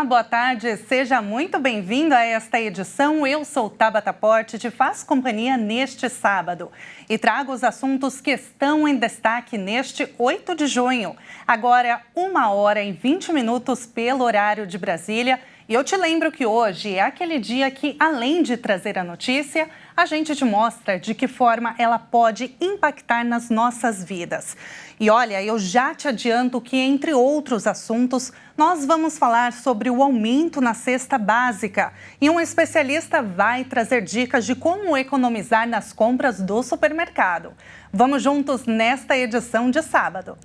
boa tarde. Seja muito bem-vindo a esta edição. Eu sou Tabata Porte, te faço companhia neste sábado e trago os assuntos que estão em destaque neste 8 de junho. Agora, 1h20 pelo horário de Brasília. E eu te lembro que hoje é aquele dia que, além de trazer a notícia, a gente te mostra de que forma ela pode impactar nas nossas vidas. E olha, eu já te adianto que, entre outros assuntos, nós vamos falar sobre o aumento na cesta básica. E um especialista vai trazer dicas de como economizar nas compras do supermercado. Vamos juntos nesta edição de sábado.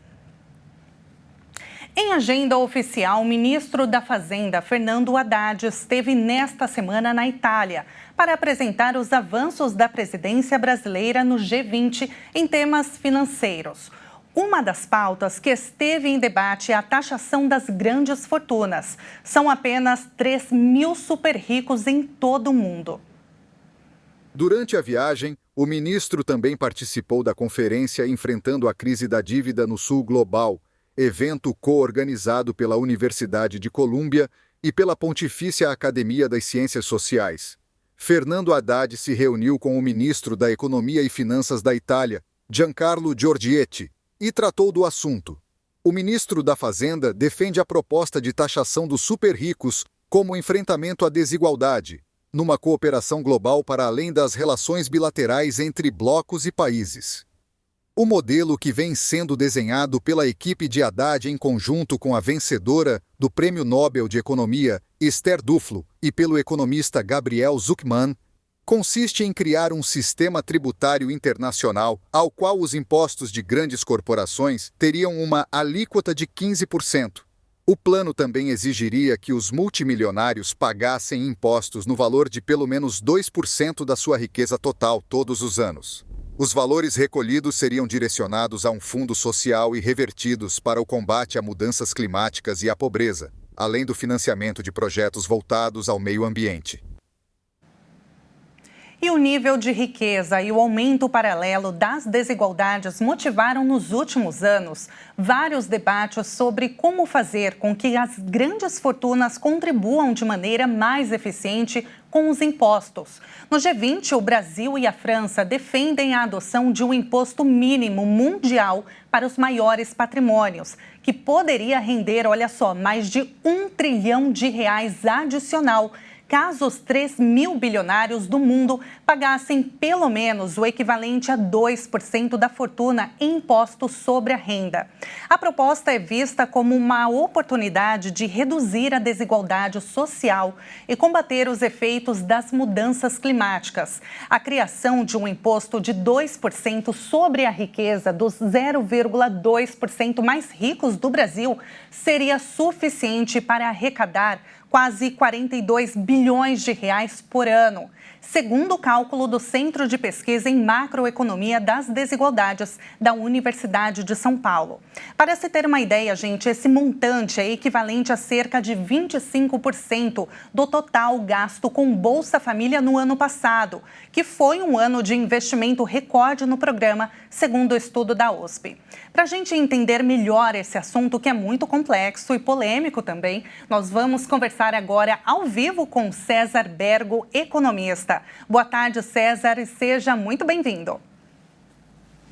Em agenda oficial, o ministro da Fazenda, Fernando Haddad, esteve nesta semana na Itália para apresentar os avanços da presidência brasileira no G20 em temas financeiros. Uma das pautas que esteve em debate é a taxação das grandes fortunas. São apenas 3 mil super ricos em todo o mundo. Durante a viagem, o ministro também participou da conferência Enfrentando a Crise da Dívida no Sul Global, evento co-organizado pela Universidade de Colômbia e pela Pontifícia Academia das Ciências Sociais. Fernando Haddad se reuniu com o ministro da Economia e Finanças da Itália, Giancarlo Giorgetti, e tratou do assunto. O ministro da Fazenda defende a proposta de taxação dos super-ricos como enfrentamento à desigualdade, numa cooperação global para além das relações bilaterais entre blocos e países. O modelo que vem sendo desenhado pela equipe de Haddad em conjunto com a vencedora do Prêmio Nobel de Economia, Esther Duflo, e pelo economista Gabriel Zucman, consiste em criar um sistema tributário internacional ao qual os impostos de grandes corporações teriam uma alíquota de 15%. O plano também exigiria que os multimilionários pagassem impostos no valor de pelo menos 2% da sua riqueza total todos os anos. Os valores recolhidos seriam direcionados a um fundo social e revertidos para o combate a mudanças climáticas e à pobreza, além do financiamento de projetos voltados ao meio ambiente. E o nível de riqueza e o aumento paralelo das desigualdades motivaram nos últimos anos vários debates sobre como fazer com que as grandes fortunas contribuam de maneira mais eficiente com os impostos. No G20, o Brasil e a França defendem a adoção de um imposto mínimo mundial para os maiores patrimônios, que poderia render, olha só, mais de R$ 1 trilhão adicional, caso os 3 mil bilionários do mundo pagassem pelo menos o equivalente a 2% da fortuna em impostos sobre a renda. A proposta é vista como uma oportunidade de reduzir a desigualdade social e combater os efeitos das mudanças climáticas. A criação de um imposto de 2% sobre a riqueza dos 0,2% mais ricos do Brasil seria suficiente para arrecadar quase 42 bilhões de reais por ano, segundo o cálculo do Centro de Pesquisa em Macroeconomia das Desigualdades da Universidade de São Paulo. Para se ter uma ideia, gente, esse montante é equivalente a cerca de 25% do total gasto com Bolsa Família no ano passado, que foi um ano de investimento recorde no programa, segundo o estudo da USP. Para a gente entender melhor esse assunto, que é muito complexo e polêmico também, nós vamos conversar agora ao vivo com César Bergo, economista. Boa tarde, César, e seja muito bem-vindo.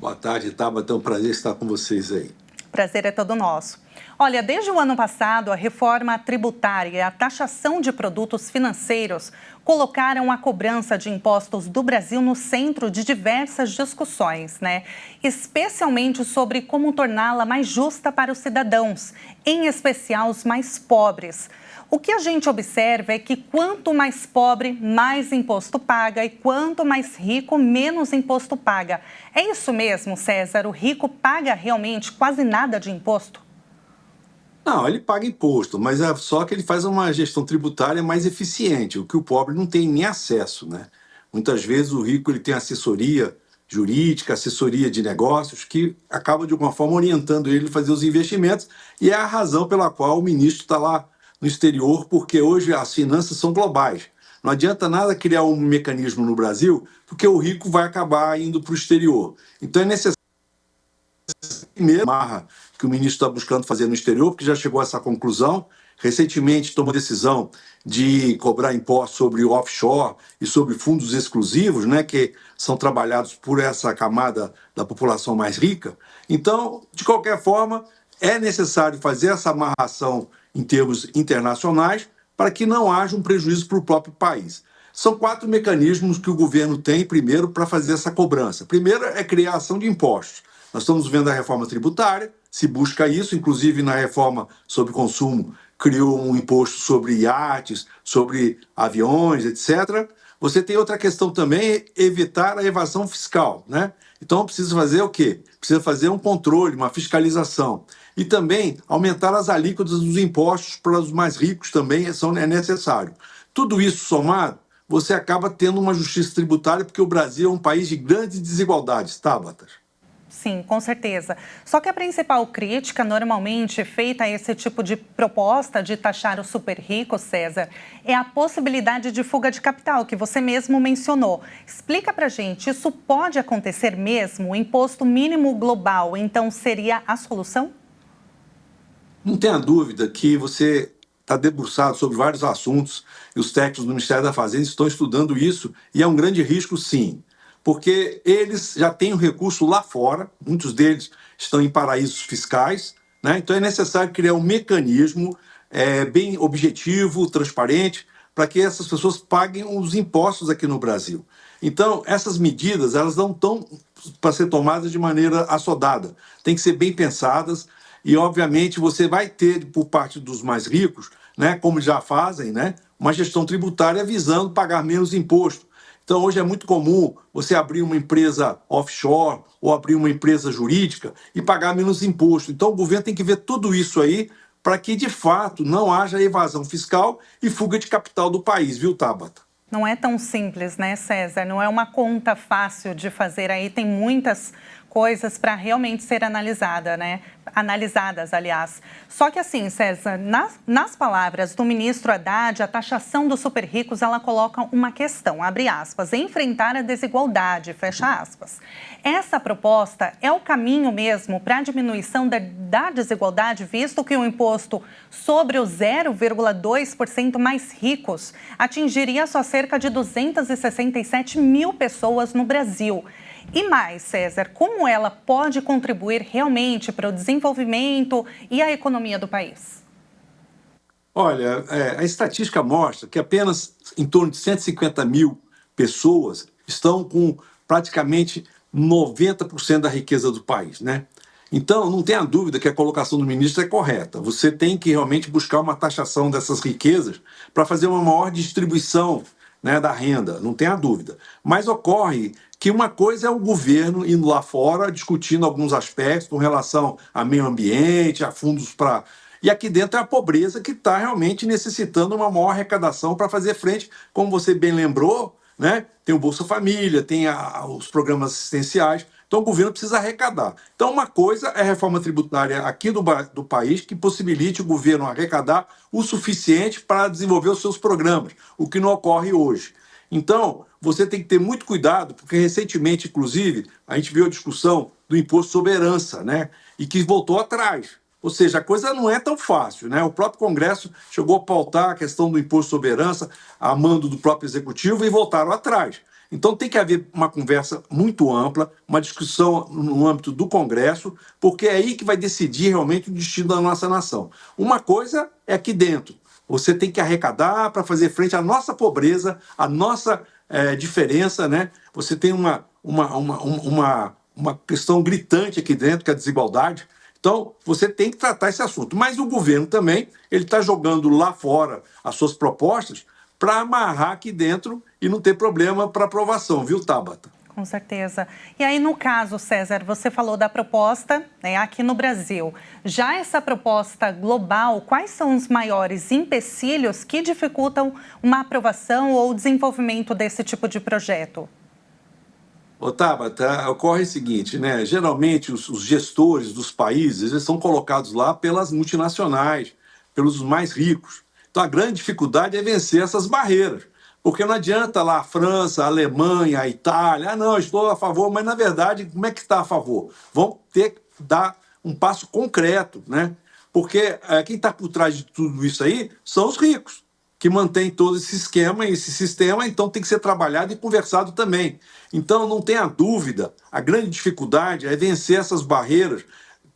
Boa tarde, Tabata. É um prazer estar com vocês aí. Prazer é todo nosso. Olha, desde o ano passado, a reforma tributária e a taxação de produtos financeiros colocaram a cobrança de impostos do Brasil no centro de diversas discussões, né? Especialmente sobre como torná-la mais justa para os cidadãos, em especial os mais pobres. O que a gente observa é que quanto mais pobre, mais imposto paga e quanto mais rico, menos imposto paga. É isso mesmo, César? O rico paga realmente quase nada de imposto? Não, ele paga imposto, mas é só que ele faz uma gestão tributária mais eficiente, o que o pobre não tem nem acesso, né? Muitas vezes o rico ele tem assessoria jurídica, assessoria de negócios, que acaba de alguma forma orientando ele a fazer os investimentos, e é a razão pela qual o ministro está lá no exterior, porque hoje as finanças são globais. Não adianta nada criar um mecanismo no Brasil, porque o rico vai acabar indo para o exterior. Então é necessário primeiro marra que o ministro está buscando fazer no exterior, porque já chegou a essa conclusão, recentemente tomou decisão de cobrar impostos sobre offshore e sobre fundos exclusivos, né, que são trabalhados por essa camada da população mais rica. Então, de qualquer forma, é necessário fazer essa amarração em termos internacionais para que não haja um prejuízo para o próprio país. São 4 mecanismos que o governo tem, primeiro, para fazer essa cobrança. Primeiro é criação de impostos. Nós estamos vendo a reforma tributária, se busca isso, inclusive na reforma sobre consumo, criou um imposto sobre iates, sobre aviões, etc. Você tem outra questão também, evitar a evasão fiscal, né? Então precisa fazer o quê? Precisa fazer um controle, uma fiscalização. E também aumentar as alíquotas dos impostos para os mais ricos também é necessário. Tudo isso somado, você acaba tendo uma justiça tributária, porque o Brasil é um país de grandes desigualdades, Tabata? Sim, com certeza. Só que a principal crítica, normalmente feita a esse tipo de proposta de taxar os super ricos, César, é a possibilidade de fuga de capital, que você mesmo mencionou. Explica pra gente, isso pode acontecer mesmo? O imposto mínimo global, então, seria a solução? Não tenha dúvida que você está debruçado sobre vários assuntos e os técnicos do Ministério da Fazenda estão estudando isso e é um grande risco, sim, porque eles já têm o recurso lá fora, muitos deles estão em paraísos fiscais, né? Então é necessário criar um mecanismo bem objetivo, transparente, para que essas pessoas paguem os impostos aqui no Brasil. Então, essas medidas, elas não estão para ser tomadas de maneira assodada, tem que ser bem pensadas e, obviamente, você vai ter, por parte dos mais ricos, né, como já fazem, né, uma gestão tributária visando pagar menos imposto. Então, hoje é muito comum você abrir uma empresa offshore ou abrir uma empresa jurídica e pagar menos imposto. Então, o governo tem que ver tudo isso aí para que, de fato, não haja evasão fiscal e fuga de capital do país, viu, Tabata? Não é tão simples, né, César? Não é uma conta fácil de fazer aí, tem muitas coisas para realmente ser analisada, né? Analisadas, aliás. Só que assim, César, nas palavras do ministro Haddad, a taxação dos super ricos, ela coloca uma questão, abre aspas, enfrentar a desigualdade, fecha aspas. Essa proposta é o caminho mesmo para a diminuição da desigualdade, visto que o imposto sobre os 0,2% mais ricos atingiria só cerca de 267 mil pessoas no Brasil. E mais, César, como ela pode contribuir realmente para o desenvolvimento e a economia do país? Olha, a estatística mostra que apenas em torno de 150 mil pessoas estão com praticamente 90% da riqueza do país, né? Então, não tenha dúvida que a colocação do ministro é correta. Você tem que realmente buscar uma taxação dessas riquezas para fazer uma maior distribuição, né, da renda, não tenha dúvida. Mas ocorre que uma coisa é o governo indo lá fora, discutindo alguns aspectos com relação a meio ambiente, a fundos para... E aqui dentro é a pobreza que está realmente necessitando uma maior arrecadação para fazer frente, como você bem lembrou, né? Tem o Bolsa Família, tem os programas assistenciais, então o governo precisa arrecadar. Então uma coisa é a reforma tributária aqui do país que possibilite o governo arrecadar o suficiente para desenvolver os seus programas, o que não ocorre hoje. Então, você tem que ter muito cuidado, porque recentemente, inclusive, a gente viu a discussão do imposto sobre herança, né? E que voltou atrás. Ou seja, a coisa não é tão fácil, né? O próprio Congresso chegou a pautar a questão do imposto sobre herança a mando do próprio Executivo e voltaram atrás. Então tem que haver uma conversa muito ampla, uma discussão no âmbito do Congresso, porque é aí que vai decidir realmente o destino da nossa nação. Uma coisa é aqui dentro. Você tem que arrecadar para fazer frente à nossa pobreza, à nossa diferença, né? Você tem uma questão gritante aqui dentro, que é a desigualdade. Então, você tem que tratar esse assunto. Mas o governo também, ele está jogando lá fora as suas propostas para amarrar aqui dentro e não ter problema para aprovação, viu, Tabata? Com certeza. E aí, no caso, César, você falou da proposta, né, aqui no Brasil. Já essa proposta global, quais são os maiores empecilhos que dificultam uma aprovação ou desenvolvimento desse tipo de projeto? Ô, Tabata, ocorre o seguinte, né? Geralmente os gestores dos países eles são colocados lá pelas multinacionais, pelos mais ricos. Então a grande dificuldade é vencer essas barreiras. Porque não adianta lá a França, a Alemanha, a Itália, não, estou a favor, mas na verdade, como é que está a favor? Vão ter que dar um passo concreto, né? Porque quem está por trás de tudo isso aí são os ricos, que mantêm todo esse esquema, esse sistema, então tem que ser trabalhado e conversado também. Então, não tenha dúvida, a grande dificuldade é vencer essas barreiras,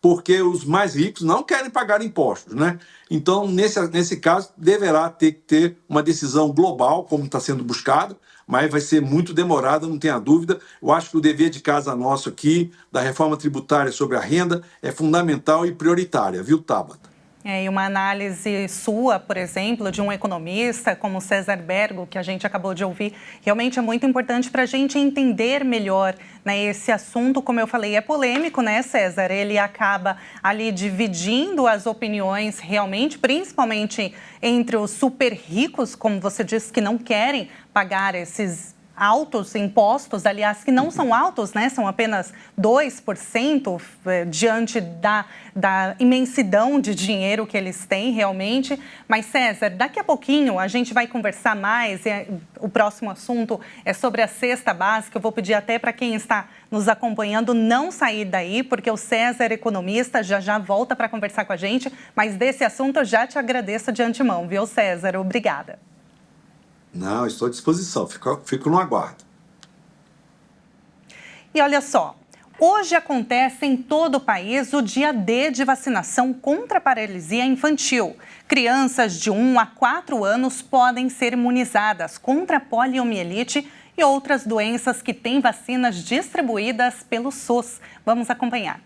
porque os mais ricos não querem pagar impostos, né? Então, nesse caso, deverá ter que ter uma decisão global, como está sendo buscado, mas vai ser muito demorada, não tenha dúvida. Eu acho que o dever de casa nosso aqui, da reforma tributária sobre a renda, é fundamental e prioritária, viu, Tabata? E uma análise sua, por exemplo, de um economista como César Bergo, que a gente acabou de ouvir, realmente é muito importante para a gente entender melhor, né, esse assunto. Como eu falei, é polêmico, né, César? Ele acaba ali dividindo as opiniões realmente, principalmente entre os super ricos, como você disse, que não querem pagar esses altos impostos, aliás, que não são altos, né? São apenas 2% diante da imensidão de dinheiro que eles têm realmente. Mas, César, daqui a pouquinho a gente vai conversar mais. O próximo assunto é sobre a cesta básica. Eu vou pedir até para quem está nos acompanhando não sair daí, porque o César, economista, já volta para conversar com a gente. Mas desse assunto eu já te agradeço de antemão, viu, César? Obrigada. Não, estou à disposição, fico no aguardo. E olha só, hoje acontece em todo o país o dia D de vacinação contra a paralisia infantil. Crianças de 1 a 4 anos podem ser imunizadas contra a poliomielite e outras doenças que têm vacinas distribuídas pelo SUS. Vamos acompanhar.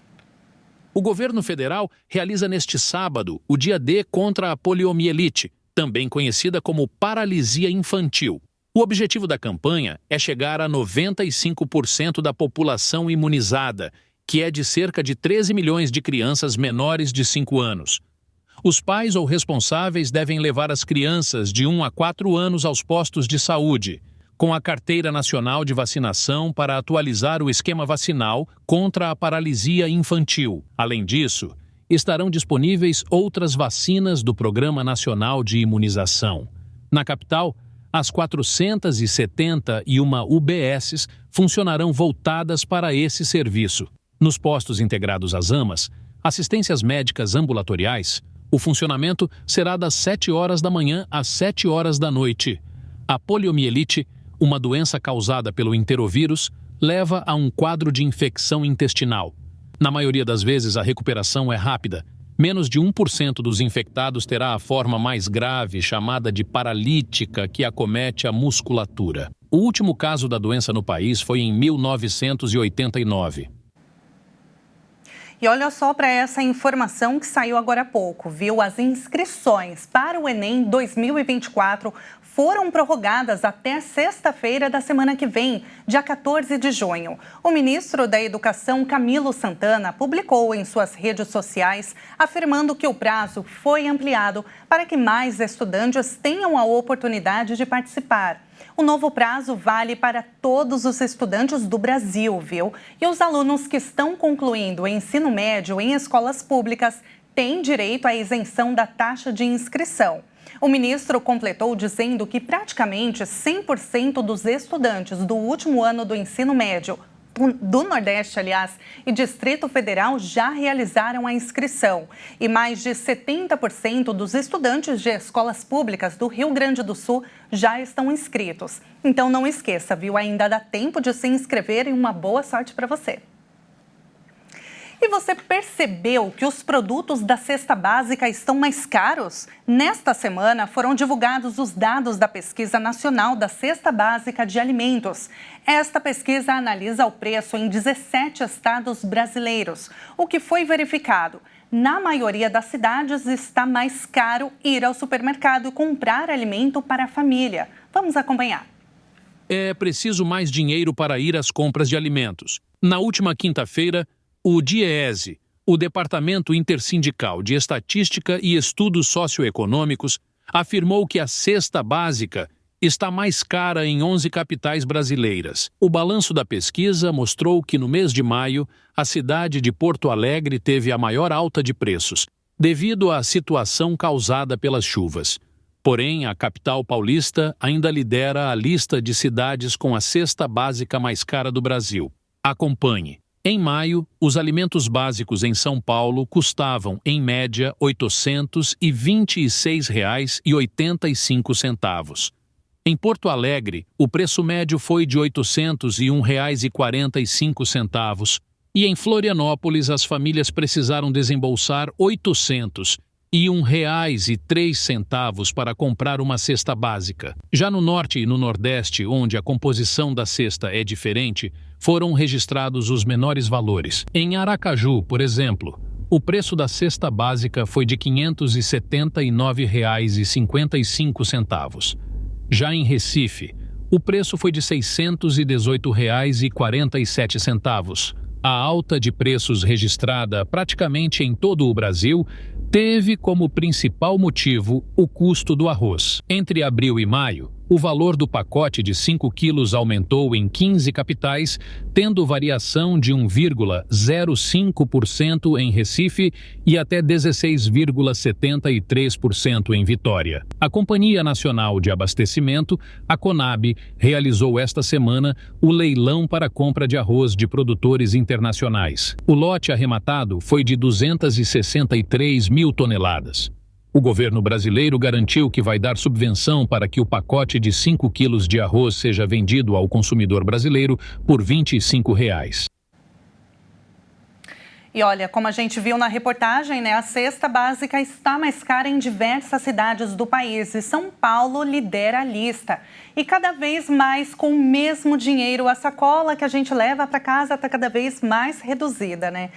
O governo federal realiza neste sábado o dia D contra a poliomielite, também conhecida como paralisia infantil. O objetivo da campanha é chegar a 95% da população imunizada, que é de cerca de 13 milhões de crianças menores de 5 anos. Os pais ou responsáveis devem levar as crianças de 1 a 4 anos aos postos de saúde, com a Carteira Nacional de Vacinação para atualizar o esquema vacinal contra a paralisia infantil. Além disso, estarão disponíveis outras vacinas do Programa Nacional de Imunização. Na capital, as 471 UBSs funcionarão voltadas para esse serviço. Nos postos integrados às AMAs, assistências médicas ambulatoriais, o funcionamento será das 7 horas da manhã às 7 horas da noite. A poliomielite, uma doença causada pelo enterovírus, leva a um quadro de infecção intestinal. Na maioria das vezes, a recuperação é rápida. Menos de 1% dos infectados terá a forma mais grave, chamada de paralítica, que acomete a musculatura. O último caso da doença no país foi em 1989. E olha só para essa informação que saiu agora há pouco, viu? As inscrições para o Enem 2024 foram prorrogadas até sexta-feira da semana que vem, dia 14 de junho. O ministro da Educação, Camilo Santana, publicou em suas redes sociais afirmando que o prazo foi ampliado para que mais estudantes tenham a oportunidade de participar. O novo prazo vale para todos os estudantes do Brasil, viu? E os alunos que estão concluindo o ensino médio em escolas públicas têm direito à isenção da taxa de inscrição. O ministro completou dizendo que praticamente 100% dos estudantes do último ano do ensino médio do Nordeste, aliás, e Distrito Federal já realizaram a inscrição. E mais de 70% dos estudantes de escolas públicas do Rio Grande do Sul já estão inscritos. Então não esqueça, viu? Ainda dá tempo de se inscrever e uma boa sorte para você. E você percebeu que os produtos da cesta básica estão mais caros? Nesta semana foram divulgados os dados da Pesquisa Nacional da Cesta Básica de Alimentos. Esta pesquisa analisa o preço em 17 estados brasileiros. O que foi verificado? Na maioria das cidades está mais caro ir ao supermercado e comprar alimento para a família. Vamos acompanhar. É preciso mais dinheiro para ir às compras de alimentos. Na última quinta-feira, o DIEESE, o Departamento Intersindical de Estatística e Estudos Socioeconômicos, afirmou que a cesta básica está mais cara em 11 capitais brasileiras. O balanço da pesquisa mostrou que no mês de maio, a cidade de Porto Alegre teve a maior alta de preços, devido à situação causada pelas chuvas. Porém, a capital paulista ainda lidera a lista de cidades com a cesta básica mais cara do Brasil. Acompanhe. Em maio, os alimentos básicos em São Paulo custavam, em média, R$ 826,85. Em Porto Alegre, o preço médio foi de R$ 801,45 e em Florianópolis as famílias precisaram desembolsar R$ 801,03 para comprar uma cesta básica. Já no Norte e no Nordeste, onde a composição da cesta é diferente, foram registrados os menores valores. Em Aracaju, por exemplo, o preço da cesta básica foi de R$ 579,55. Já em Recife, o preço foi de R$ 618,47. A alta de preços registrada praticamente em todo o Brasil teve como principal motivo o custo do arroz. Entre abril e maio, o valor do pacote de 5 quilos aumentou em 15 capitais, tendo variação de 1,05% em Recife e até 16,73% em Vitória. A Companhia Nacional de Abastecimento, a Conab, realizou esta semana o leilão para a compra de arroz de produtores internacionais. O lote arrematado foi de 263 mil toneladas. O governo brasileiro garantiu que vai dar subvenção para que o pacote de 5 quilos de arroz seja vendido ao consumidor brasileiro por R$ 25. E olha, como a gente viu na reportagem, né, a cesta básica está mais cara em diversas cidades do país e São Paulo lidera a lista. E cada vez mais com o mesmo dinheiro, a sacola que a gente leva para casa está cada vez mais reduzida, né?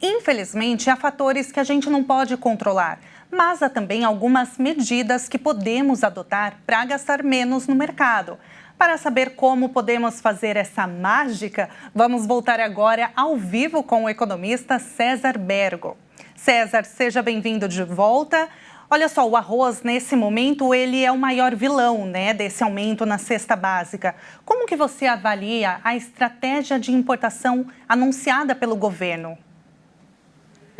Infelizmente, há fatores que a gente não pode controlar, mas há também algumas medidas que podemos adotar para gastar menos no mercado. Para saber como podemos fazer essa mágica, vamos voltar agora ao vivo com o economista César Bergo. César, seja bem-vindo de volta. Olha só, o arroz, nesse momento, ele é o maior vilão, né, desse aumento na cesta básica. Como que você avalia a estratégia de importação anunciada pelo governo?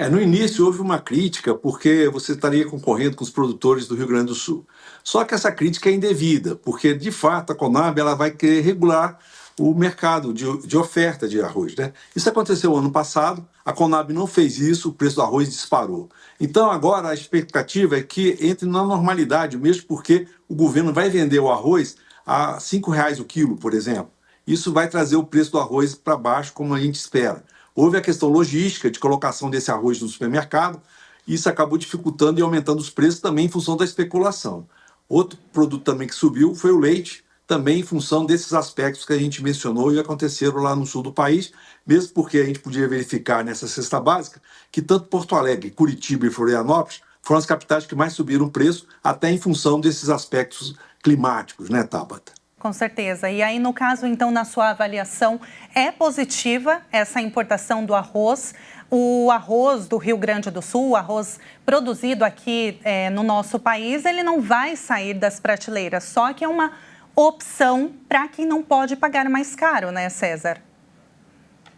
No início houve uma crítica porque você estaria concorrendo com os produtores do Rio Grande do Sul. Só que essa crítica é indevida, porque de fato a Conab ela vai querer regular o mercado de oferta de arroz, né? Isso aconteceu ano passado, a Conab não fez isso, o preço do arroz disparou. Então agora a expectativa é que entre na normalidade, mesmo porque o governo vai vender o arroz a R$ 5,00 o quilo, por exemplo. Isso vai trazer o preço do arroz para baixo, como a gente espera. Houve a questão logística de colocação desse arroz no supermercado, isso acabou dificultando e aumentando os preços também em função da especulação. Outro produto também que subiu foi o leite, também em função desses aspectos que a gente mencionou e aconteceram lá no sul do país, mesmo porque a gente podia verificar nessa cesta básica que tanto Porto Alegre, Curitiba e Florianópolis foram as capitais que mais subiram o preço, até em função desses aspectos climáticos, né, Tabata? Com certeza. E aí, no caso, então, na sua avaliação, é positiva essa importação do arroz? O arroz do Rio Grande do Sul, o arroz produzido aqui no nosso país, ele não vai sair das prateleiras, só que é uma opção para quem não pode pagar mais caro, né, César?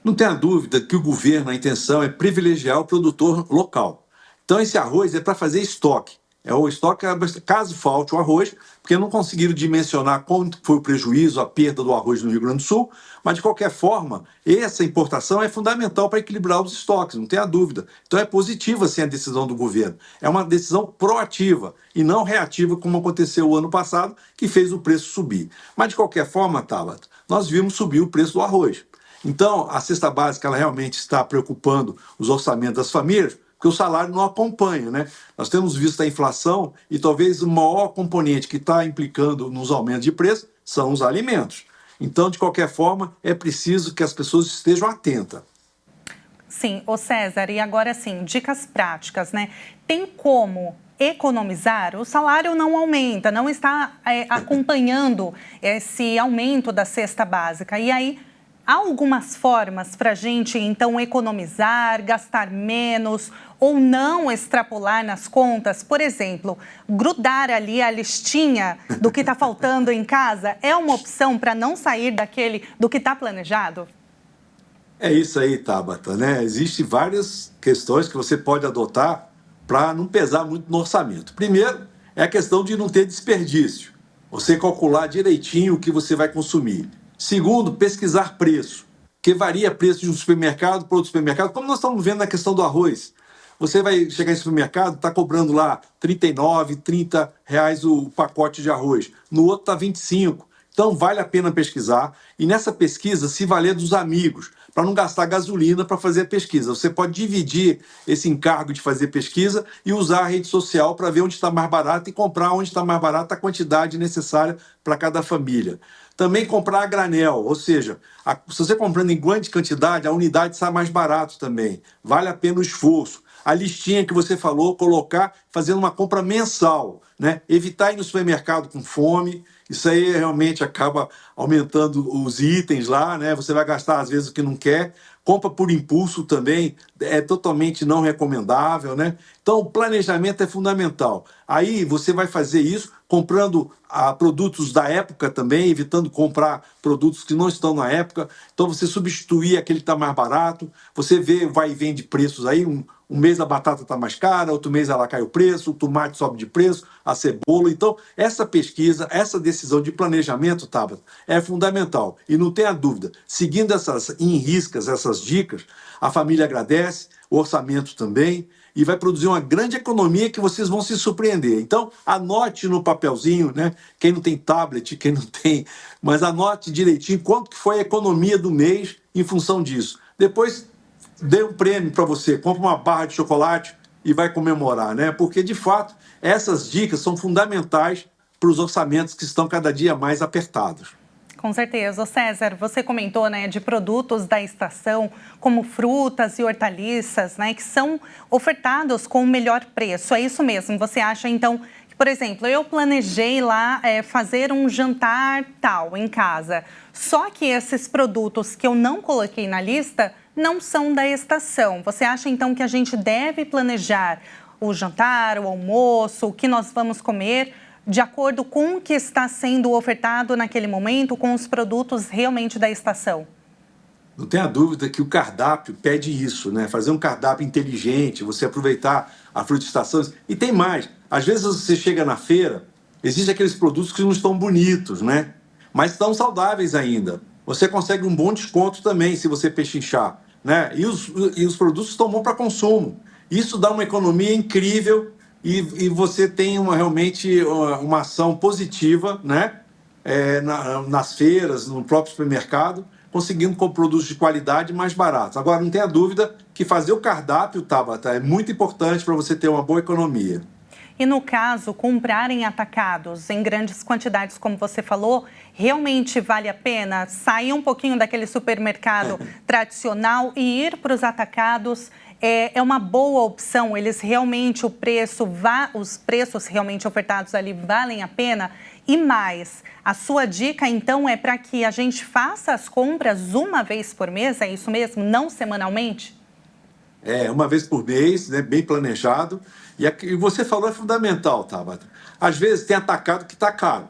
Não tenha dúvida que o governo, a intenção é privilegiar o produtor local. Então, esse arroz é para fazer estoque. É o estoque, caso falte o arroz, porque não conseguiram dimensionar quanto foi o prejuízo, a perda do arroz no Rio Grande do Sul, mas de qualquer forma, essa importação é fundamental para equilibrar os estoques, não tenha dúvida. Então é positiva sim a decisão do governo. É uma decisão proativa e não reativa, como aconteceu o ano passado, que fez o preço subir. Mas de qualquer forma, Tabata, nós vimos subir o preço do arroz. Então, a cesta básica ela realmente está preocupando os orçamentos das famílias, porque o salário não acompanha, né? Nós temos visto a inflação e talvez o maior componente que está implicando nos aumentos de preço são os alimentos. Então, de qualquer forma, é preciso que as pessoas estejam atentas. Sim, ô César, e agora sim, dicas práticas, né? Tem como economizar? O salário não aumenta, não está acompanhando esse aumento da cesta básica. E aí, há algumas formas para a gente, então, economizar, gastar menos ou não extrapolar nas contas? Por exemplo, grudar ali a listinha do que está faltando em casa é uma opção para não sair do que está planejado? É isso aí, Tabata, né? Existem várias questões que você pode adotar para não pesar muito no orçamento. Primeiro, é a questão de não ter desperdício. Você calcular direitinho o que você vai consumir. Segundo, pesquisar preço. porque varia preço de um supermercado para outro supermercado, como nós estamos vendo na questão do arroz. Você vai chegar em supermercado, está cobrando lá R$39, R$30 o pacote de arroz. No outro está 25. Então, vale a pena pesquisar. E nessa pesquisa, se valer dos amigos, para não gastar gasolina para fazer a pesquisa. Você pode dividir esse encargo de fazer pesquisa e usar a rede social para ver onde está mais barato e comprar onde está mais barato a quantidade necessária para cada família. Também comprar a granel, ou seja, se você comprando em grande quantidade, a unidade sai mais barato também. Vale a pena o esforço. A listinha que você falou, colocar, fazendo uma compra mensal, né? Evitar ir no supermercado com fome, isso aí realmente acaba aumentando os itens lá, né? Você vai gastar às vezes o que não quer. Compra por impulso também é totalmente não recomendável, né? Então, o planejamento é fundamental. Aí você vai fazer isso comprando produtos da época também, evitando comprar produtos que não estão na época. Então, você substituir aquele que está mais barato. Você vê, vai e vem de preços aí. Um mês a batata está mais cara, outro mês ela cai o preço, o tomate sobe de preço, a cebola. Então, essa pesquisa, essa decisão de planejamento, Tabata, é fundamental. E não tenha dúvida, seguindo em riscas, essas dicas, a família agradece, o orçamento também, e vai produzir uma grande economia que vocês vão se surpreender. Então, anote no papelzinho, né? Quem não tem tablet, quem não tem, mas anote direitinho quanto que foi a economia do mês em função disso. Depois, dê um prêmio para você, compra uma barra de chocolate e vai comemorar, né? Porque, de fato, essas dicas são fundamentais para os orçamentos que estão cada dia mais apertados. Com certeza. Ô César, você comentou, né, de produtos da estação, como frutas e hortaliças, né, que são ofertados com o melhor preço. É isso mesmo? Você acha, então, que, por exemplo, eu planejei lá fazer um jantar tal em casa, só que esses produtos que eu não coloquei na lista não são da estação. Você acha, então, que a gente deve planejar o jantar, o almoço, o que nós vamos comer, de acordo com o que está sendo ofertado naquele momento, com os produtos realmente da estação? Não tenha dúvida que o cardápio pede isso, né? Fazer um cardápio inteligente, você aproveitar a fruta de estações. E tem mais. Às vezes você chega na feira, existem aqueles produtos que não estão bonitos, né? Mas estão saudáveis ainda. Você consegue um bom desconto também se você pechinchar, né? E os produtos estão bons para consumo. Isso dá uma economia incrível e você tem realmente uma ação positiva, né? Nas feiras, no próprio supermercado, conseguindo com produtos de qualidade mais baratos. Agora, não tenha dúvida que fazer o cardápio, Tabata, é muito importante para você ter uma boa economia. E no caso, comprar em atacados, em grandes quantidades, como você falou, realmente vale a pena sair um pouquinho daquele supermercado tradicional e ir para os atacados? É uma boa opção? Eles realmente, os preços realmente ofertados ali valem a pena? E mais, a sua dica, então, é para que a gente faça as compras uma vez por mês? É isso mesmo? Não semanalmente? Uma vez por mês, né, bem planejado. E você falou é fundamental, Tabata. Às vezes tem atacado que está caro,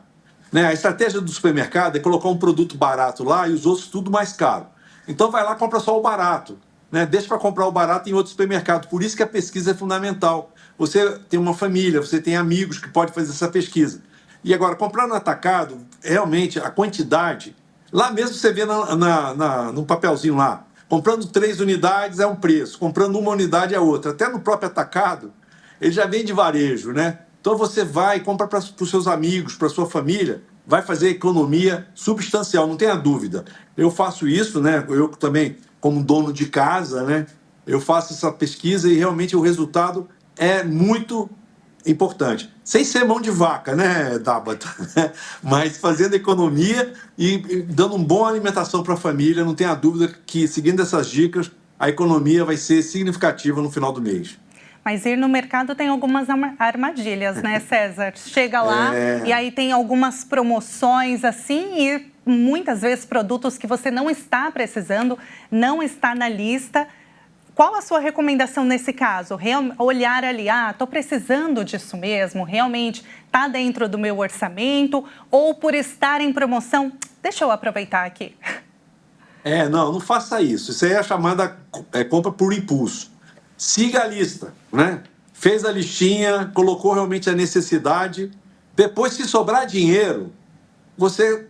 né? A estratégia do supermercado é colocar um produto barato lá e os outros tudo mais caro. Então vai lá e compra só o barato, né? Deixa para comprar o barato em outro supermercado. Por isso que a pesquisa é fundamental. Você tem uma família, você tem amigos que podem fazer essa pesquisa. E agora, comprar no atacado, realmente, a quantidade... Lá mesmo você vê no papelzinho lá. Comprando 3 unidades é um preço, comprando uma unidade é outra. Até no próprio atacado, ele já vem de varejo, né? Então você vai e compra para os seus amigos, para a sua família, vai fazer economia substancial, não tenha dúvida. Eu faço isso, né? Eu também, como dono de casa, né? Eu faço essa pesquisa e realmente o resultado é muito importante. Sem ser mão de vaca, né, Tabata? Mas fazendo economia e dando uma boa alimentação para a família, não tenha dúvida que, seguindo essas dicas, a economia vai ser significativa no final do mês. Mas ir no mercado tem algumas armadilhas, né, César? Chega lá e aí tem algumas promoções assim e muitas vezes produtos que você não está precisando, não está na lista. Qual a sua recomendação nesse caso? Olhar ali, estou precisando disso mesmo, realmente está dentro do meu orçamento, ou por estar em promoção, deixa eu aproveitar aqui. Não faça isso. Isso aí é a chamada compra por impulso. Siga a lista, né? Fez a listinha, colocou realmente a necessidade. Depois, se sobrar dinheiro, você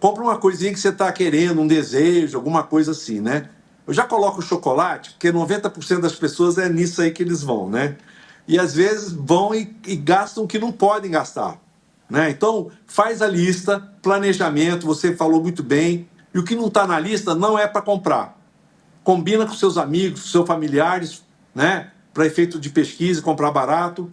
compra uma coisinha que você está querendo, um desejo, alguma coisa assim, né? Eu já coloco o chocolate, porque 90% das pessoas é nisso aí que eles vão, né? E às vezes vão e gastam o que não podem gastar, né? Então, faz a lista, planejamento, você falou muito bem, e o que não está na lista não é para comprar. Combina com seus amigos, com seus familiares, né? Para efeito de pesquisa, comprar barato,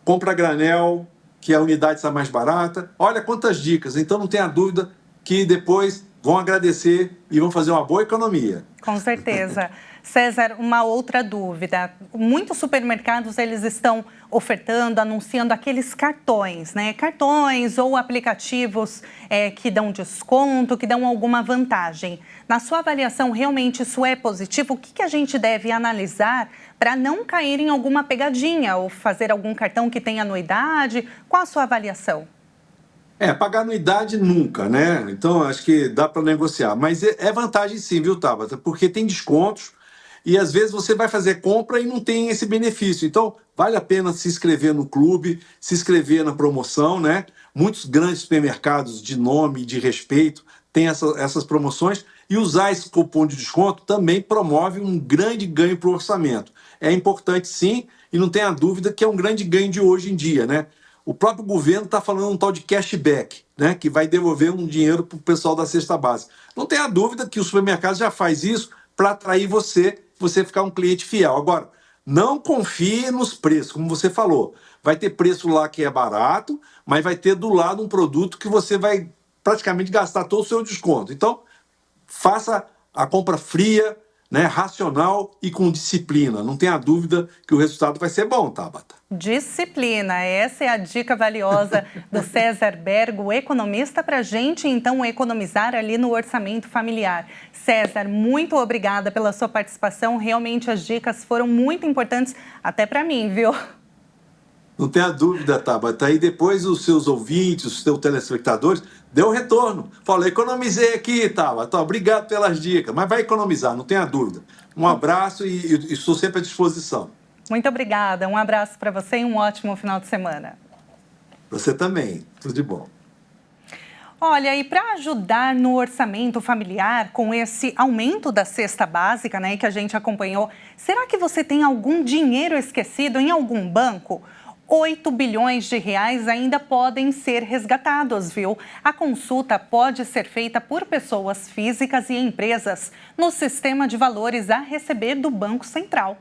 compra a granel, que a unidade está mais barata. Olha quantas dicas, então não tenha dúvida que depois vão agradecer e vão fazer uma boa economia. Com certeza. César, uma outra dúvida. Muitos supermercados, eles estão ofertando, anunciando aqueles cartões, né? Cartões ou aplicativos que dão desconto, que dão alguma vantagem. Na sua avaliação, realmente isso é positivo? O que a gente deve analisar para não cair em alguma pegadinha ou fazer algum cartão que tenha anuidade? Qual a sua avaliação? Pagar anuidade nunca, né? Então, acho que dá para negociar. Mas é vantagem sim, viu, Tabata? Porque tem descontos e às vezes você vai fazer compra e não tem esse benefício. Então, vale a pena se inscrever no clube, se inscrever na promoção, né? Muitos grandes supermercados de nome e de respeito têm essas promoções e usar esse cupom de desconto também promove um grande ganho para o orçamento. É importante sim e não tenha dúvida que é um grande ganho de hoje em dia, né? O próprio governo está falando um tal de cashback, né, que vai devolver um dinheiro para o pessoal da cesta básica. Não tenha dúvida que o supermercado já faz isso para atrair você ficar um cliente fiel. Agora, não confie nos preços, como você falou. Vai ter preço lá que é barato, mas vai ter do lado um produto que você vai praticamente gastar todo o seu desconto. Então, faça a compra fria, né, racional e com disciplina. Não tenha dúvida que o resultado vai ser bom, Tabata. Disciplina, essa é a dica valiosa do César Bergo, economista, para a gente, então, economizar ali no orçamento familiar. César, muito obrigada pela sua participação. Realmente as dicas foram muito importantes, até para mim, viu? Não tenha dúvida, Tabata. Aí depois os seus ouvintes, os seus telespectadores, deu retorno. Fala, economizei aqui, Tabata. Obrigado pelas dicas. Mas vai economizar, não tenha dúvida. Um abraço e estou sempre à disposição. Muito obrigada. Um abraço para você e um ótimo final de semana. Você também. Tudo de bom. Olha, e para ajudar no orçamento familiar, com esse aumento da cesta básica, né, que a gente acompanhou, será que você tem algum dinheiro esquecido em algum banco? 8 bilhões de reais ainda podem ser resgatados, viu? A consulta pode ser feita por pessoas físicas e empresas no sistema de valores a receber do Banco Central.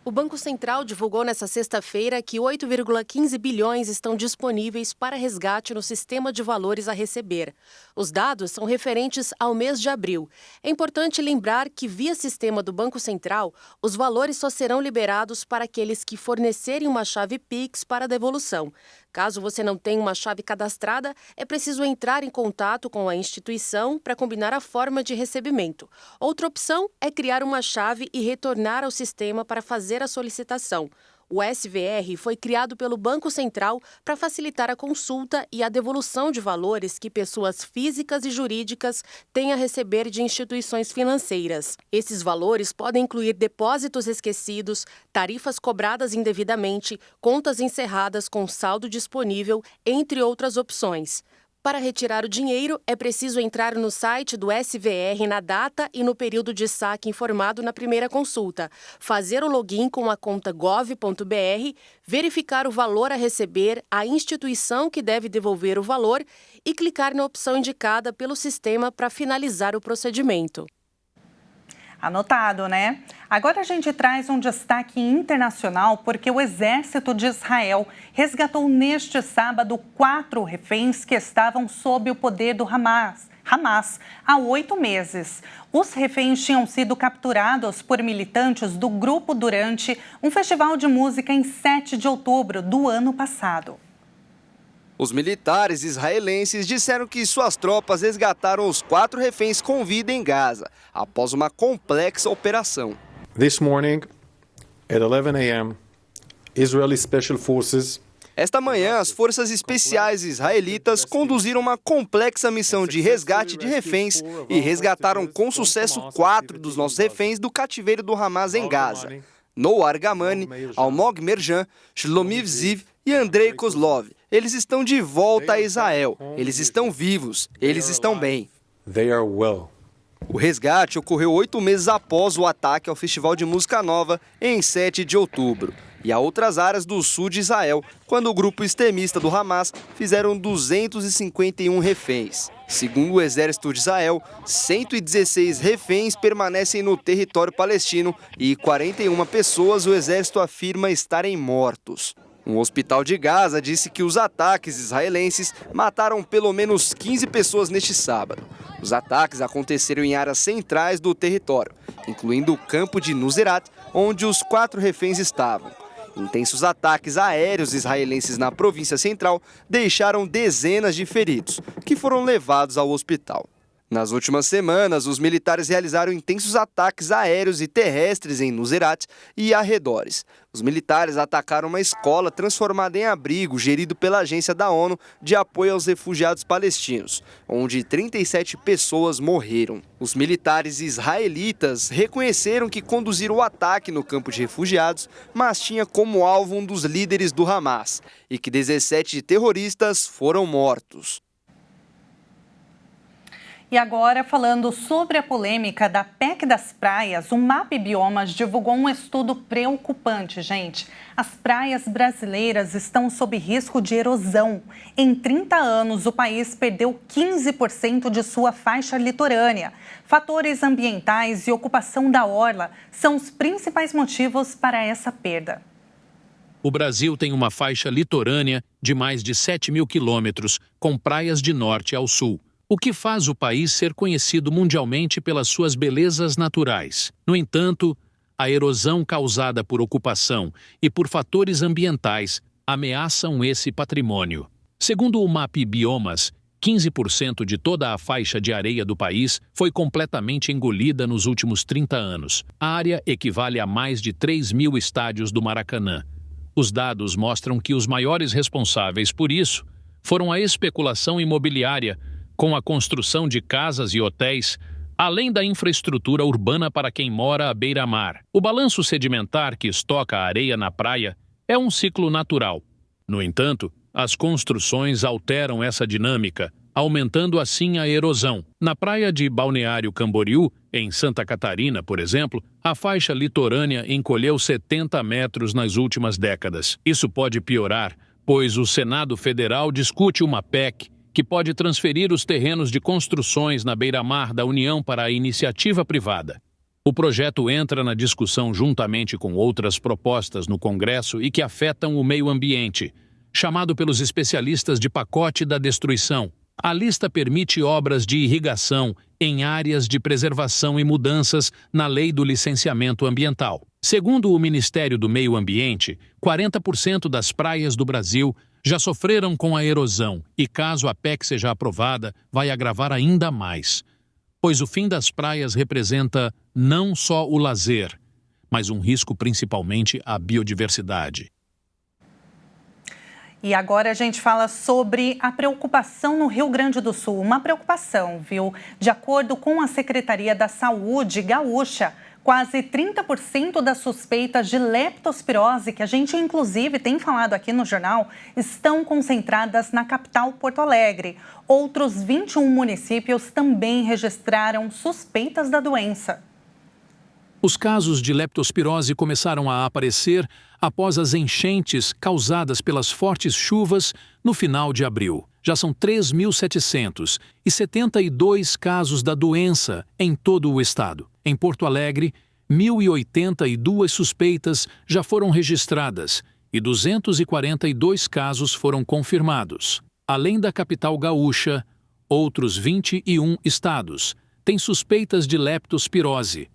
O Banco Central divulgou nesta sexta-feira que 8,15 bilhões estão disponíveis para resgate no sistema de valores a receber. Os dados são referentes ao mês de abril. É importante lembrar que, via sistema do Banco Central, os valores só serão liberados para aqueles que fornecerem uma chave Pix para devolução. Caso você não tenha uma chave cadastrada, é preciso entrar em contato com a instituição para combinar a forma de recebimento. Outra opção é criar uma chave e retornar ao sistema para fazer a solicitação. O SVR foi criado pelo Banco Central para facilitar a consulta e a devolução de valores que pessoas físicas e jurídicas têm a receber de instituições financeiras. Esses valores podem incluir depósitos esquecidos, tarifas cobradas indevidamente, contas encerradas com saldo disponível, entre outras opções. Para retirar o dinheiro, é preciso entrar no site do SVR na data e no período de saque informado na primeira consulta, fazer o login com a conta gov.br, verificar o valor a receber, a instituição que deve devolver o valor e clicar na opção indicada pelo sistema para finalizar o procedimento. Anotado, né? Agora a gente traz um destaque internacional porque o exército de Israel resgatou neste sábado 4 reféns que estavam sob o poder do Hamas há 8 meses. Os reféns tinham sido capturados por militantes do grupo durante um festival de música em 7 de outubro do ano passado. Os militares israelenses disseram que suas tropas resgataram os 4 reféns com vida em Gaza, após uma complexa operação. This morning, at 11 a.m., Israeli Special Forces. Esta manhã, as forças especiais israelitas conduziram uma complexa missão de resgate de reféns e resgataram com sucesso 4 dos nossos reféns do cativeiro do Hamas em Gaza. Noah Argamani, Almog Merjan, Shlomi Ziv e Andrei Kozlov, eles estão de volta a Israel. Eles estão vivos. Eles estão bem. They are well. O resgate ocorreu 8 meses após o ataque ao Festival de Música Nova, em 7 de outubro, e a outras áreas do sul de Israel, quando o grupo extremista do Hamas fizeram 251 reféns. Segundo o exército de Israel, 116 reféns permanecem no território palestino e 41 pessoas o exército afirma estarem mortos. Um hospital de Gaza disse que os ataques israelenses mataram pelo menos 15 pessoas neste sábado. Os ataques aconteceram em áreas centrais do território, incluindo o campo de Nuzerat, onde os 4 reféns estavam. Intensos ataques aéreos israelenses na província central deixaram dezenas de feridos, que foram levados ao hospital. Nas últimas semanas, os militares realizaram intensos ataques aéreos e terrestres em Nuzerat e arredores. Os militares atacaram uma escola transformada em abrigo gerido pela Agência da ONU de Apoio aos Refugiados Palestinos, onde 37 pessoas morreram. Os militares israelitas reconheceram que conduziram o ataque no campo de refugiados, mas tinha como alvo um dos líderes do Hamas, e que 17 terroristas foram mortos. E agora, falando sobre a polêmica da PEC das praias, o MAP Biomas divulgou um estudo preocupante, gente. As praias brasileiras estão sob risco de erosão. Em 30 anos, o país perdeu 15% de sua faixa litorânea. Fatores ambientais e ocupação da orla são os principais motivos para essa perda. O Brasil tem uma faixa litorânea de mais de 7 mil quilômetros, com praias de norte ao sul, o que faz o país ser conhecido mundialmente pelas suas belezas naturais. No entanto, a erosão causada por ocupação e por fatores ambientais ameaçam esse patrimônio. Segundo o MAP Biomas, 15% de toda a faixa de areia do país foi completamente engolida nos últimos 30 anos. A área equivale a mais de 3 mil estádios do Maracanã. Os dados mostram que os maiores responsáveis por isso foram a especulação imobiliária, com a construção de casas e hotéis, além da infraestrutura urbana para quem mora à beira-mar. O balanço sedimentar que estoca a areia na praia é um ciclo natural. No entanto, as construções alteram essa dinâmica, aumentando assim a erosão. Na praia de Balneário Camboriú, em Santa Catarina, por exemplo, a faixa litorânea encolheu 70 metros nas últimas décadas. Isso pode piorar, pois o Senado Federal discute uma PEC que pode transferir os terrenos de construções na beira-mar da União para a iniciativa privada. O projeto entra na discussão juntamente com outras propostas no Congresso e que afetam o meio ambiente, chamado pelos especialistas de pacote da destruição. A lista permite obras de irrigação em áreas de preservação e mudanças na lei do licenciamento ambiental. Segundo o Ministério do Meio Ambiente, 40% das praias do Brasil já sofreram com a erosão e, caso a PEC seja aprovada, vai agravar ainda mais. Pois o fim das praias representa não só o lazer, mas um risco principalmente à biodiversidade. E agora a gente fala sobre a preocupação no Rio Grande do Sul. Uma preocupação, viu? De acordo com a Secretaria da Saúde Gaúcha, quase 30% das suspeitas de leptospirose, que a gente inclusive tem falado aqui no jornal, estão concentradas na capital Porto Alegre. Outros 21 municípios também registraram suspeitas da doença. Os casos de leptospirose começaram a aparecer após as enchentes causadas pelas fortes chuvas no final de abril. Já são 3.772 casos da doença em todo o estado. Em Porto Alegre, 1.082 suspeitas já foram registradas e 242 casos foram confirmados. Além da capital gaúcha, outros 21 estados têm suspeitas de leptospirose.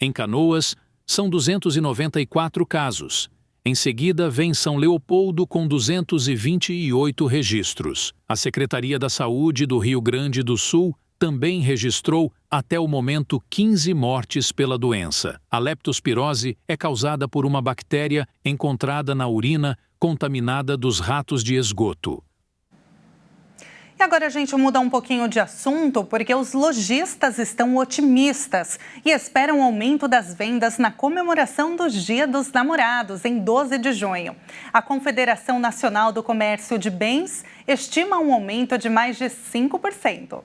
Em Canoas, são 294 casos. Em seguida, vem São Leopoldo com 228 registros. A Secretaria da Saúde do Rio Grande do Sul também registrou, até o momento, 15 mortes pela doença. A leptospirose é causada por uma bactéria encontrada na urina contaminada dos ratos de esgoto. E agora a gente muda um pouquinho de assunto porque os lojistas estão otimistas e esperam um aumento das vendas na comemoração do Dia dos Namorados, em 12 de junho. A Confederação Nacional do Comércio de Bens estima um aumento de mais de 5%.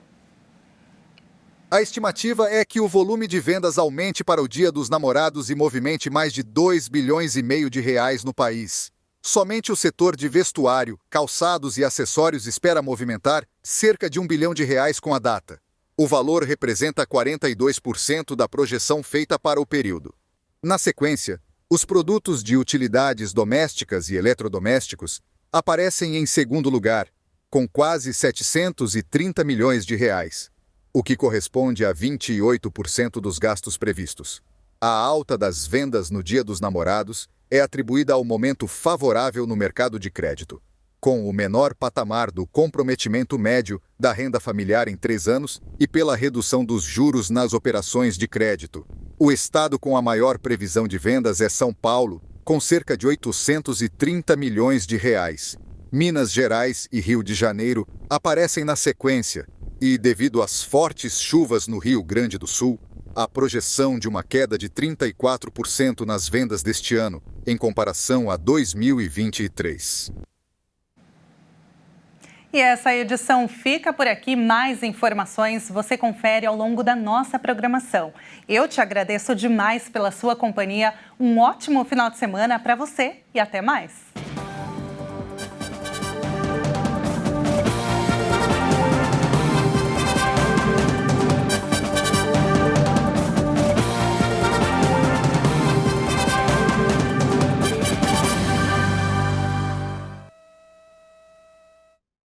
A estimativa é que o volume de vendas aumente para o Dia dos Namorados e movimente mais de 2,5 bilhões de reais no país. Somente o setor de vestuário, calçados e acessórios espera movimentar cerca de R$1 bilhão com a data. O valor representa 42% da projeção feita para o período. Na sequência, os produtos de utilidades domésticas e eletrodomésticos aparecem em segundo lugar, com quase R$730 milhões, o que corresponde a 28% dos gastos previstos. A alta das vendas no Dia dos Namorados é atribuída ao momento favorável no mercado de crédito, com o menor patamar do comprometimento médio da renda familiar em 3 anos e pela redução dos juros nas operações de crédito. O estado com a maior previsão de vendas é São Paulo, com cerca de R$830 milhões. Minas Gerais e Rio de Janeiro aparecem na sequência e, devido às fortes chuvas no Rio Grande do Sul, a projeção de uma queda de 34% nas vendas deste ano, em comparação a 2023. E essa edição fica por aqui. Mais informações você confere ao longo da nossa programação. Eu te agradeço demais pela sua companhia. Um ótimo final de semana para você e até mais.